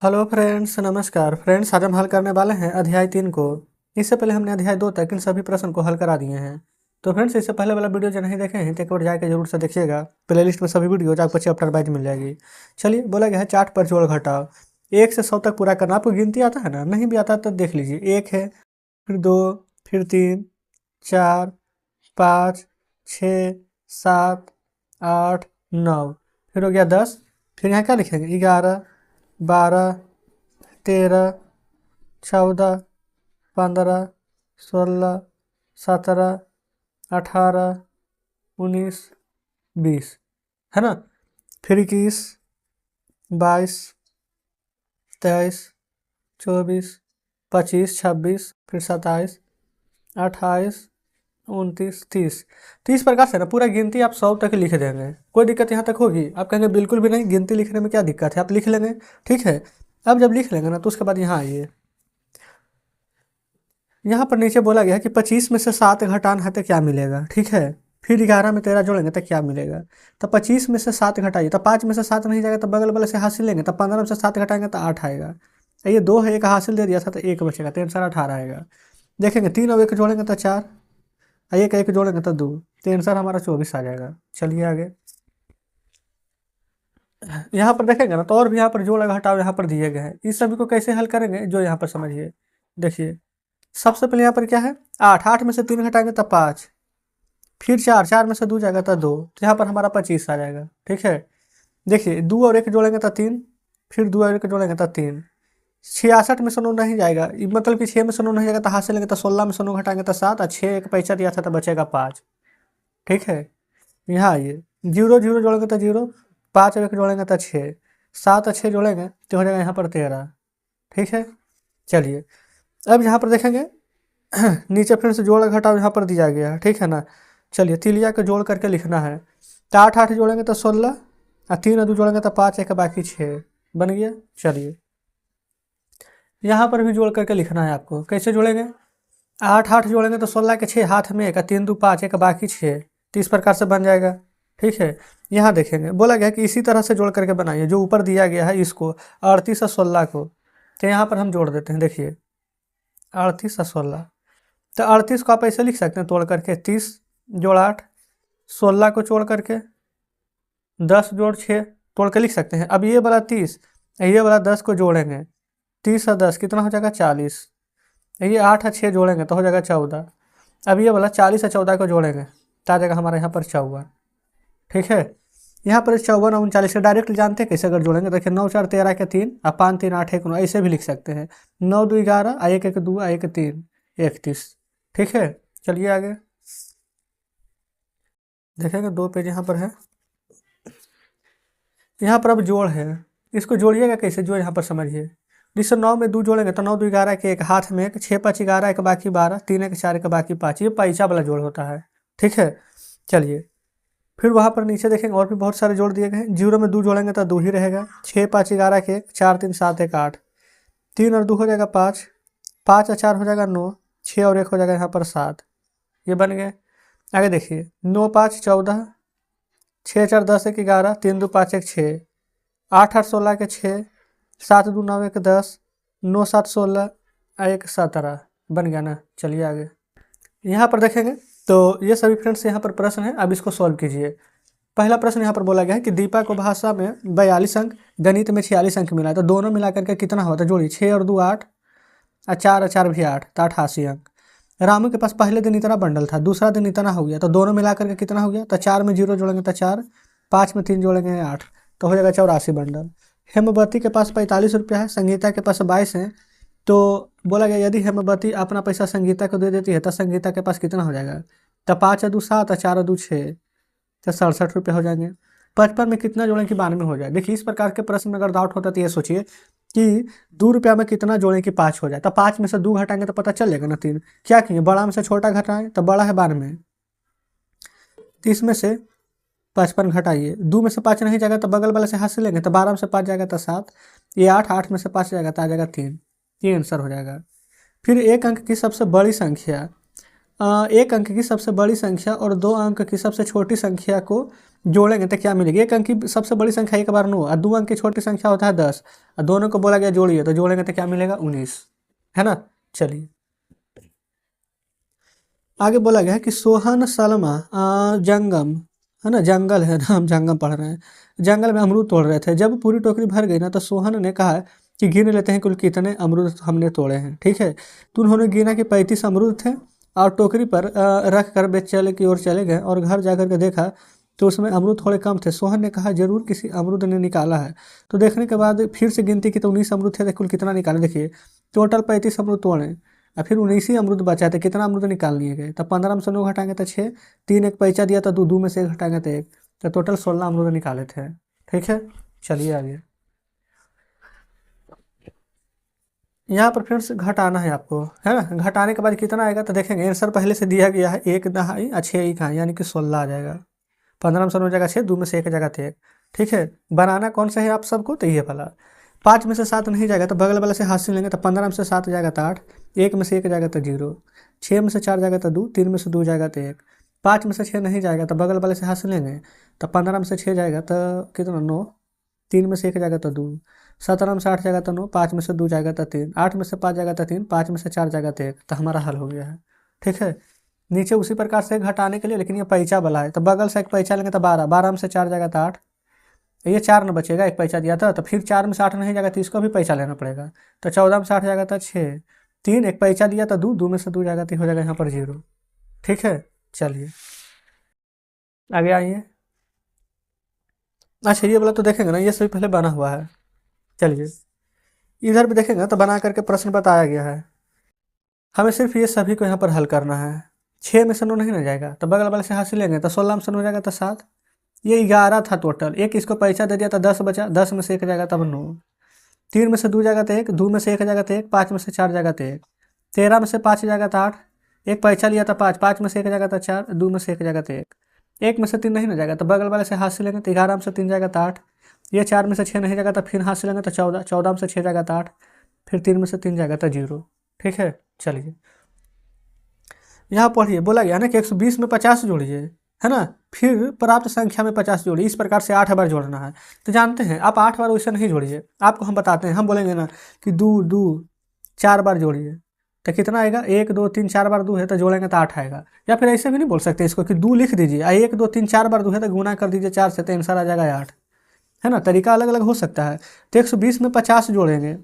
Hello friends, नमस्कार friends. आज हम हल करने वाले हैं अध्याय 3 को। इससे पहले हमने अध्याय 2 तक इन सभी प्रश्न को हल करा दिए हैं। तो फ्रेंड्स, इससे पहले वाला वीडियो जो नहीं देखे हैं तो एक बार जाकर जरूर से देखिएगा। प्लेलिस्ट में सभी वीडियो आपको चैप्टर वाइज मिल जाएगी। चलिए, बोला गया है चार्ट पर जोड़ घटाव 1 से 100 तक पूरा करना। आपको गिनती आता है ना? नहीं भी आता तो देख लीजिए। 1 है, फिर 2, फिर 3, 4, 5, 6, 7, 8, 9, फिर हो गया 10। फिर यहाँ क्या लिखेंगे? 11, 12, 13, 14, 15, 16, 17, 18, 19, 20, है ना? फिर 21, 22, 23, 24, 25, 26, फिर 27, 28, 29, 30। 30 प्रकार से ना पूरा गिनती आप 100 तक लिख देंगे। कोई दिक्कत यहाँ तक होगी? आप कहेंगे बिल्कुल भी नहीं, गिनती लिखने में क्या दिक्कत है, आप लिख लेंगे। ठीक है, अब जब लिख लेंगे ना तो उसके बाद यहाँ आइए। यहाँ पर नीचे बोला गया है कि 25 में से 7 घटाना है तो क्या मिलेगा। ठीक है, फिर 11 में 13 जोड़ेंगे तो क्या मिलेगा। तो 25 में से 7 घटाइए तो 5 में से 7 नहीं जाएगा तो बगल वाले से हासिल लेंगे तो 15 में से 7 घटाएंगे तो 8 आएगा। ये 2 है, एक हासिल दे दिया था तो 1 बचेगा तो आंसर 18 आएगा। देखेंगे 3 और 1 जोड़ेंगे तो 4, एक 1 जोड़ेंगे तो 2, तो आंसर हमारा 24 आ जाएगा। चलिए आगे। यहाँ पर देखेंगे ना तो और भी यहाँ पर जोड़ घटाव यहाँ पर दिए गए हैं। इस सभी को कैसे हल करेंगे जो यहाँ पर समझिए। देखिए, सबसे पहले यहाँ पर क्या है? 8, 8 में से 3 घटाएंगे तो 5, फिर 4, 4 में से 2 जाएगा तो 2, तो यहाँ पर हमारा 25 आ जाएगा। ठीक है, देखिए 2 और 1 जोड़ेंगे तो 3, फिर 2 और 1 जोड़ेंगे तो 3। 66 में से 9 नहीं जाएगा, मतलब कि 6 में से 9 नहीं जाएगा तो हाथ से लेंगे तो 16 में से 9 घटाएंगे तो 7, और 6 एक पैसा दिया था तो बचेगा 5। ठीक है, यहाँ आइए। 0 0 जोड़ेंगे तो 0, 5 और 1 जोड़ेंगे तो 6, 7 और 6 जोड़ेंगे तो हो जाएगा यहाँ पर 13। ठीक है, चलिए अब यहाँ पर देखेंगे नीचे फिर से जोड़ घटाव यहाँ पर दिया गया है। ठीक है ना? चलिए तिलिया को जोड़ करके लिखना है तो 8 8 जोड़ेंगे तो 16, और 3 और 2 जोड़ेंगे तो 5, एक बाकी 6 बन गया। चलिए यहाँ पर भी जोड़ करके लिखना है आपको। कैसे जोड़ेंगे? 8 8 जोड़ेंगे तो 16 के 6, हाथ में 1, 3 2 5, एक बाकी 6, तो इस प्रकार से बन जाएगा। ठीक है, यहाँ देखेंगे बोला गया कि इसी तरह से जोड़ करके बनाइए जो ऊपर दिया गया है इसको, 38 और 16 को। तो यहाँ पर हम जोड़ देते हैं। देखिए 38 और 16, तो 38 को आप ऐसे लिख सकते हैं तोड़ करके 30 जोड़ 8, 16 को जोड़ करके 10 जोड़ 6 तोड़ के लिख सकते हैं। अब ये वाला 30, ये वाला 10 को जोड़ेंगे, 30 और 10 कितना हो जाएगा? 40। ये 8 और 6 जोड़ेंगे तो हो जाएगा 14। अब ये वाला 40 और 14 को जोड़ेंगे तो आ जाएगा हमारे यहाँ पर 54। ठीक है, यहाँ पर 54 और 39 डायरेक्ट जानते हैं कैसे अगर जोड़ेंगे। देखिए 9 4 13 के 3, और 5 3 8 1 9, ऐसे भी लिख सकते हैं। 9 2 11, 1 1 2, 1 3, 31। ठीक है, चलिए आगे देखेंगे। 2 पेज यहाँ पर है। यहाँ पर अब जोड़ है, इसको जोड़िएगा कैसे जो यहाँ पर समझिए। जिससे 9 में 2 जोड़ेंगे तो 9 2 11 के 1, हाथ में 1, 6 5 11, एक बाकी 12, 3 1 4, एक बाकी 5, ये पैसा वाला जोड़ होता है। ठीक है, चलिए फिर वहाँ पर नीचे देखेंगे और भी बहुत सारे जोड़ दिए गए हैं। 0 में 2 जोड़ेंगे तो 2 ही रहेगा, 6 5 11 के 1, 4 3 7 1 8, 3 और 2 हो जाएगा 5, 5 और 4 हो जाएगा 9, 6 और 1 हो जाएगा यहाँ पर 7, ये बन गए। आगे देखिए 9 5 14, 6 4 10 1 11, 3 2 5 1 6, 8 8 16 के 6, 7 2 9 1 10, 9 7 16, 1 17 बन गया ना। चलिए आगे यहाँ पर देखेंगे तो ये सभी फ्रेंड्स यहाँ पर प्रश्न है। अब इसको सॉल्व कीजिए। पहला प्रश्न यहाँ पर बोला गया है कि दीपा को भाषा में 42 अंक, गणित में 46 अंक मिला है, तो दोनों मिलाकर के कितना होता है? जोड़िए 6 और 2 8, और 4 और 4 भी 8, तो 88 अंक। रामू के पास पहले दिन इतना बंडल था, दूसरा दिन इतना हो गया, तो दोनों मिलाकर के कितना हो गया? तो 4 में 0 जोड़ेंगे तो 4, 5 में 3 जोड़ेंगे 8, तो हो जाएगा 84 बंडल। हेमवती के पास 45 रुपया है, संगीता के पास 22 है, तो बोला गया यदि हेमवती अपना पैसा संगीता को दे देती है तो संगीता के पास कितना हो जाएगा? तो 5 और 2 7, और 4 और 2 6, तो 67 रुपये हो जाएंगे। 55 में कितना जोड़ें कि 92 हो जाए? देखिए इस प्रकार के प्रश्न में अगर डाउट होता है तो ये सोचिए कि 2 रुपया में कितना जोड़ें कि 5 हो जाए। तो 5 में से 2 घटाएंगे तो पता चल जाएगा ना 3। क्या किए? बड़ा में से छोटा घटाएं तो बड़ा है 92, 30 में से 55 घटाइए, 2 में से 5 नहीं जाएगा तो बगल वाले से हाथ से लेंगे तो 12 में से 5 जाएगा तो 7, ये 8, 8 में से 5 जाएगा तो आ जाएगा 3, ये आंसर हो जाएगा। फिर एक अंक की सबसे बड़ी संख्या, एक अंक की सबसे बड़ी संख्या और 2 अंक की सबसे छोटी संख्या को जोड़ेंगे तो क्या मिलेगी, एक अंक की सबसे बड़ी संख्या एक बार 9 और 2 अंक की छोटी संख्या होता है 10 और दोनों को बोला गया जोड़िए, तो जोड़ेंगे तो क्या मिलेगा 19, है ना। चलिए आगे बोला गया है कि सोहन सलमा जंगम, है ना, जंगल है ना, हम जंगम पढ़ रहे हैं, जंगल में अमरूद तोड़ रहे थे। जब पूरी टोकरी भर गई ना तो सोहन ने कहा कि गिन लेते हैं कुल कितने अमरूद हमने तोड़े हैं, ठीक है। तो उन्होंने गिना कि 35 अमरूद थे और टोकरी पर रख कर बेचारे की ओर चले गए और घर जाकर के देखा तो उसमें अमरूद थोड़े कम थे। सोहन ने कहा जरूर किसी अमरूद ने निकाला है। तो देखने के बाद फिर से गिनती की तो 19 अमरूद थे, तो कुल कितना निकाले देखिए, टोटल 35 अमरूद तोड़े और फिर 19 ही अमरूद बचा थे, कितना अमरूद निकाल लिए गए, तो 15 में से 9 घटाएंगे तो 6, 3 एक पैसा दिया तो 2, 2 में से 1 घटाएंगे तो 1, तो टोटल 16 अमरूद निकाले थे, ठीक है। चलिए आगे, यहाँ पर फ्रेंड्स घटाना है आपको, है ना। घटाने के बाद कितना आएगा तो देखेंगे, आंसर पहले से दिया गया है, 1 दहाई 6 ही कहाँ, यानी कि 16 आ जाएगा। 15 में से 9 जगह 6, 2 में से 1 जगह थे 1, ठीक है। बनाना कौन सा है आप सबको, तो ये वाला। 5 में से 7 नहीं जाएगा तो बगल वाले से हासिल लेंगे, तो 15 में से 7 जाएगा तो 8, 1 में से 1 जाएगा तो 0, 6 में से 4 जाएगा तो 2, 3 में से 2 जाएगा तो 1, 5 में से 6 नहीं जाएगा तो बगल वाले से हासिल लेंगे, तो 15 में से 6 जाएगा तो कितना 9, 3 में से 1 जाएगा तो 2, 17 में से 8 जाएगा तो 9, 5 में से 2 जाएगा तो 3, 8 में से 5 जाएगा तो 3, 5 में से 4 जाएगा तो 1, तो हमारा हल हो गया है, ठीक है। नीचे उसी प्रकार से घटाने के लिए, लेकिन ये पैसा वाला है, तो बगल से एक पैसा लेंगे तो 12, 12 में से 4 जाएगा तो 8, ये 4 न बचेगा, एक पैसा दिया था, तो फिर 4 में से 8 नहीं जाएगा तो इसको भी पैसा लेना पड़ेगा, तो 14 में से 8 जाएगा तो 6, 3 एक पैसा दिया तो 2, 2 में से 2 जाएगा तो हो जाएगा यहाँ पर 0, ठीक है। चलिए आगे आइए। अच्छा ये वाला तो देखेंगे ना, ये सभी पहले बना हुआ है। चलिए इधर भी देखेंगे तो बना करके प्रश्न बताया गया है, हमें सिर्फ ये सभी को यहाँ पर हल करना है। 6 में से 9 नहीं ना जाएगा तो बगल वाले से हासिल लेंगे, तो 16 में से 9 जाएगा तो 7, ये 11 था टोटल, एक इसको पैसा दे दिया तो 10 बचा, 10 में से 1 जाएगा तब 9, 3 में से 2 जाएगा तो 1, 2 में से 1 जाएगा तो 1, 5 में से 4 जाएगा तो 1, 13 में से 5 जाएगा तो 8, एक पैसा लिया था 5, 5 में से 1 जाएगा तो 4, 2 में से 1 जाएगा तो 1, 1 में से 3 नहीं ना जाएगा तो बगल वाले से हासिल लेंगे, तो 11 में से 3 जाएगा तो 8, ये 4 में से 6 नहीं जाएगा तो फिर हासिल लेंगे तो 14, 14 में से 6 जाएगा तो 8, फिर 3 में से 3 जाएगा तो 0, ठीक है। चलिए यहाँ पढ़िए, बोला गया ना कि 120 में 50 जोड़िए, है ना, फिर प्राप्त संख्या में 50 जोड़िए, इस प्रकार से 8 बार जोड़ना है। तो जानते हैं आप 8 बार वैसे नहीं जोड़िए, आपको हम बताते हैं, हम बोलेंगे ना कि 2 2 4 बार जोड़िए, तो कितना आएगा, 1 2 3 4 बार 2 है तो जोड़ेंगे तो 8 आएगा। या फिर ऐसे भी नहीं बोल सकते इसको कि 2 लिख दीजिए, 1 2 3 4 बार 2 है तो गुना कर दीजिए 4 से, तो आंसर आ जाएगा 8, है ना। तरीका अलग अलग हो सकता है। तो 120 में 50 जोड़ेंगे,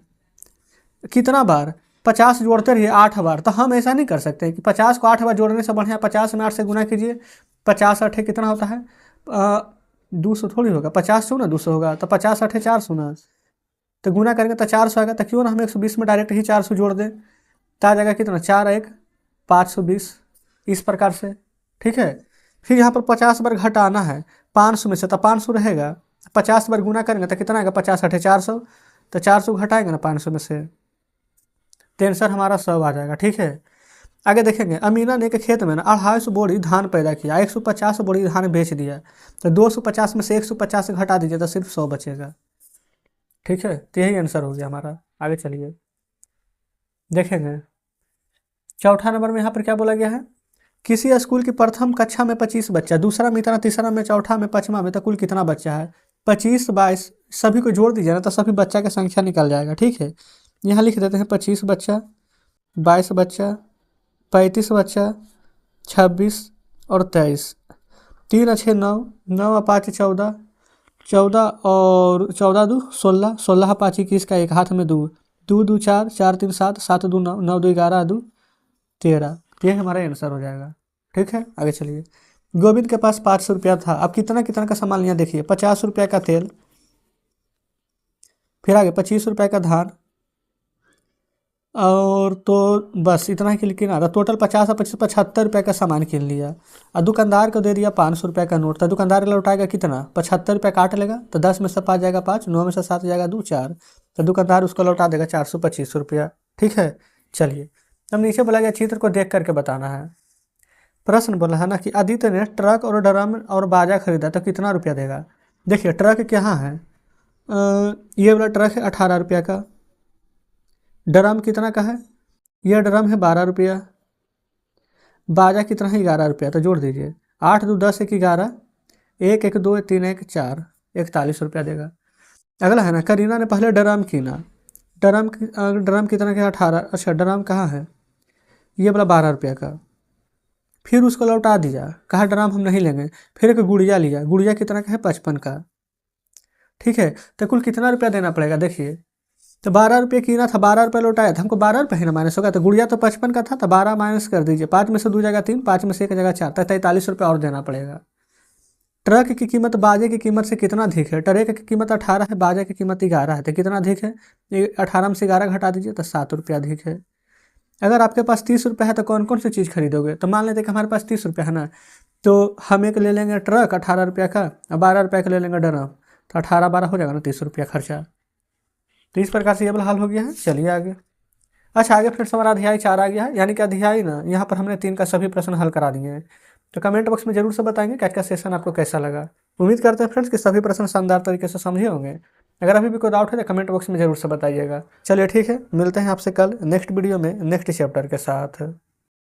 कितना बार, 50 जोड़ते रहिए 8 बार, तो हम ऐसा नहीं कर सकते कि 50 को 8 बार जोड़ने से बढ़िया 50 में 8 से गुना कीजिए, 50 8 कितना होता है 200 थोड़ी होगा, 50 सौ ना 200 होगा, तो 50 8 400 ना, तो गुना करेंगे तो 400 आएगा, तो क्यों ना हम 120 में डायरेक्ट ही 400 जोड़ दें, तो आ जाएगा कितना 4 1 520, इस प्रकार से, ठीक है। फिर यहाँ पर 50 बार घटाना है 500 में से, तो 500 रहेगा, 50 बार गुना करेंगे तो कितना आएगा 50 8 400, तो 400 घटाएंगे ना 500 में से, तो आंसर हमारा 100 आ जाएगा, ठीक है। आगे देखेंगे, अमीना ने के खेत में ना 250 बोरी धान पैदा किया, 150 बोरी धान बेच दिया, तो 250 में से 150 घटा दीजिए तो सिर्फ 100 बचेगा, ठीक है। तो यही आंसर हो गया हमारा। आगे चलिए देखेंगे, चौथा नंबर में यहाँ पर क्या बोला गया है, किसी स्कूल की प्रथम कक्षा में 25 बच्चा, दूसरा में इतना, तीसरा में, चौथा में, पाँचवा में, तो कुल कितना बच्चा है, 25 22 सभी को जोड़ दीजिए ना तो सभी बच्चा का संख्या निकल जाएगा, ठीक है। यहाँ लिख देते हैं 25 बच्चा, 22 बच्चा, 35 बच्चा, 26 और 23, 3 अच्छे 9, 9 5 14, 14 और 14 2 16, 16 5 21 का एक हाथ में 2, 2 2 4, 4 3 7, 7 2 9, 9 2 11, 2 13, ये हमारा आंसर हो जाएगा, ठीक है। आगे चलिए, गोविंद के पास 500 रुपया था, अब कितना कितना का सामान लिया देखिए, 50 रुपया का तेल, फिर आगे 25 रुपये का धान, और तो बस इतना ही किन रहा, टोटल 50 और 25 75 रुपये का सामान किन लिया, और दुकानदार को दे दिया 500 रुपये का नोट, तो दुकानदार लौटाएगा कितना, 75 रुपये काट लेगा, तो 10 में से 5 जाएगा 5, 9 में से 7 जाएगा 2 4, तो दुकानदार उसको लौटा देगा 425 रुपया, ठीक है। चलिए अब नीचे बोला गया चित्र को देख करके बताना है। प्रश्न बोला है ना कि आदित्य ने ट्रक और ड्रम और बाजा खरीदा तो कितना रुपया देगा। देखिए ट्रक कहाँ है, ये वाला ट्रक है 18 रुपया का, ड्रम कितना का है, यह ड्रम है 12 रुपया, बाजा कितना है 11 रुपया, तो जोड़ दीजिए 8 2 10 1 11, एक एक दो तीन एक चार, 41 रुपया देगा। अगला है ना, करीना ने पहले ड्रम कीना, ड्रम कितना क्या 18। अच्छा ड्रम कहाँ है, ये वाला 12 रुपया का। फिर उसको लौटा दिया, कहा ड्रम हम नहीं लेंगे। फिर एक गुड़िया लिया, गुड़िया कितना का है 55 का। ठीक है, तो कुल कितना रुपया देना पड़ेगा देखिए। तो 12 रुपये कीना था, 12 रुपये लौटाया था, हमको 12 रुपये ही ना माइनस होगा। तो गुड़िया तो 55 का था, तो 12 माइनस कर दीजिए। 5 में से 2 जगह 3, 5 में से 1 जगह 4, तो 43 रुपये और देना पड़ेगा। ट्रक की कीमत बाजे की कीमत से कितना अधिक है, ट्रक की कीमत 18 है, बाजे की कीमत 11 है, तो कितना अधिक है, 18 में से 11 घटा दीजिए तो 7 रुपया अधिक है। अगर आपके पास 30 रुपये है तो कौन कौन सी चीज़ खरीदोगे, तो मान लेते हैं कि हमारे पास 30 रुपये है ना, तो हम एक ले लेंगे ट्रक 18 रुपया का, और 12 रुपया का ले लेंगे ड्रम, तो 18 12 हो जाएगा ना 30 रुपया खर्चा। तो इस प्रकार से ये वाला हल हो गया है। चलिए आगे। अच्छा आगे फ्रेंड्स हमारा अध्याय 4 आ गया है, यानी कि अध्याय ना यहाँ पर हमने 3 का सभी प्रश्न हल करा दिए हैं। तो कमेंट बॉक्स में जरूर से बताएंगे कि आज का सेशन आपको कैसा लगा। उम्मीद करते हैं फ्रेंड्स कि सभी प्रश्न शानदार तरीके से समझे होंगे। अगर अभी भी कोई डाउट है तो कमेंट बॉक्स में जरूर से बताइएगा। चलिए ठीक है, मिलते हैं आपसे कल नेक्स्ट वीडियो में नेक्स्ट चैप्टर के साथ।